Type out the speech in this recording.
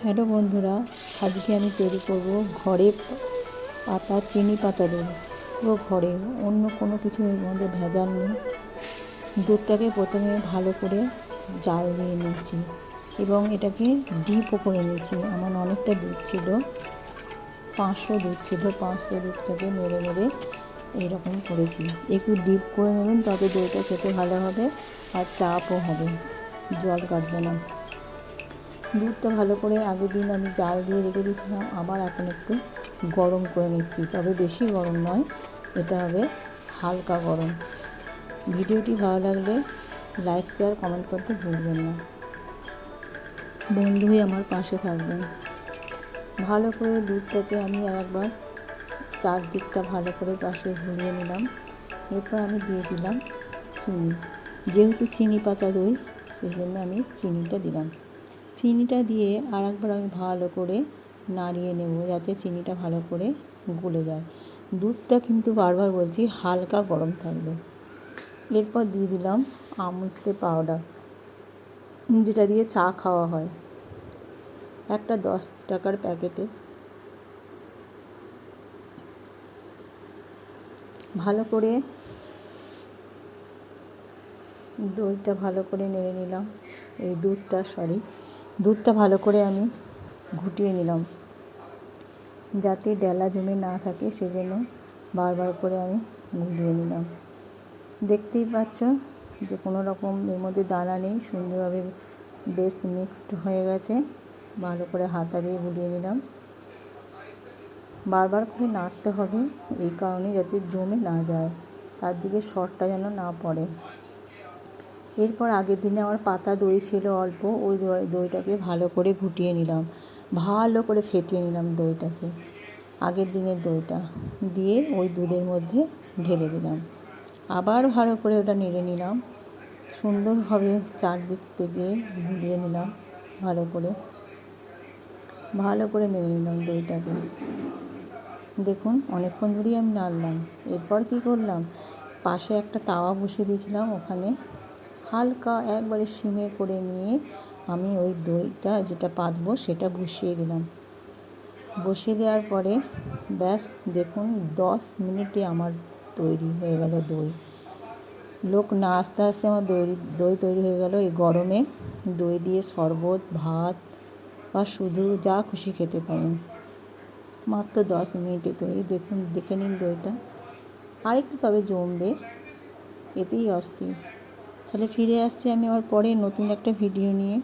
Hello বন্ধুরা, আজকে আমি তৈরি করব ঘরে পাতা চিনি পাতা দেব। তো ঘরে অন্য কোনো কিছু এর মধ্যে ভেজাল নেই। দুধটাকে প্রথমে ভালো করে জাল দিয়ে নিয়েছি এবং এটাকে ডিপও করে নিয়েছি। আমার অনেকটা দুধ ছিল, 500 দুধ ছিল। 500 দুধটাকে নেড়ে নেড়ে এইরকম করেছি। একটু ডিপ করে নেবেন, তবে দইটা খেতে ভালো হবে আর চাপও হবে, জল কাটবে না। দুধটা ভালো করে আগের দিন আমি জাল দিয়ে রেখে দিয়েছিলাম, আবার এখন একটু গরম করে নিচ্ছি, তবে বেশি গরম নয়, এটা হবে হালকা গরম। ভিডিওটি ভালো লাগলে লাইক শেয়ার কমেন্ট করতে ভুলবেন না। বন্ধু হয়ে আমার পাশে থাকবেন। ভালো করে দুধটাকে আমি আর একবার চারদিকটা ভালো করে পাশে ঘুরিয়ে নিলাম। এরপর আমি দিয়ে দিলাম চিনি। যেহেতু চিনি পাতা দই, সেই জন্য আমি চিনিটা দিলাম। চিনিটা দিয়ে আর একবার আমি ভালো করে নাড়িয়ে নেব, যাতে চিনিটা ভালো করে গলে যায়। দুধটা কিন্তু বারবার বলছি হালকা গরম থাকবে। এরপর দিয়ে দিলাম আমুল পাউডার, যেটা দিয়ে চা খাওয়া হয়, একটা 10 টাকার প্যাকেটে। ভালো করে দইটা ভালো করে নেড়ে নিলাম। দুধটা ভালো করে আমি ঘুটিয়ে নিলাম, যাতে ডেলা জমে না থাকে, সেজন্য বারবার করে আমি ঘুরিয়ে নিলাম। দেখতেই পাচ্ছ যে কোনো রকম এর মধ্যে দানা নেই, সুন্দরভাবে বেশ মিক্সড হয়ে গেছে। ভালো করে হাতা দিয়ে ঘুরিয়ে নিলাম। বারবার করে নাড়তে হবে, এই কারণে যাতে জমে না যায়, চারদিকে সরটা যেন না পড়ে। এরপর আগের দিনে আমার পাতা দই ছিল অল্প, ওই দইটাকে ভালো করে ঘুটিয়ে নিলাম, ভালো করে ফেটিয়ে নিলাম দইটাকে। আগের দিনের দইটা দিয়ে ওই দুধের মধ্যে ঢেলে দিলাম, আবার ভালো করে ওটা নেড়ে নিলাম। সুন্দরভাবে চারদিক থেকে ঘুরিয়ে নিলাম, ভালো করে নেড়ে নিলাম দইটাকে। দেখুন অনেকক্ষণ ধরেই আমি নাড়লাম। এরপর কী করলাম, পাশে একটা তাওয়া বসিয়ে দিয়েছিলাম, ওখানে হালকা একবারে সিমে করে নিয়ে আমি ওই দইটা যেটা পাতবো সেটা বসিয়ে দিলাম। বসিয়ে দেওয়ার পরে ব্যাস দেখুন 10 মিনিটে আমার তৈরি হয়ে গেল দই। লোক না আসতে আসতে আমার দই তৈরি হয়ে গেল। এই গরমে দই দিয়ে শরবত, ভাত বা শুধু যা খুশি খেতে পারেন। মাত্র 10 মিনিটে তৈরি। দেখুন, দেখে নিন দইটা, আরেকটু তবে জমবে, এতেই অস্থির। তাহলে ফিরে আসছি আমি আবার পরে নতুন একটা ভিডিও নিয়ে।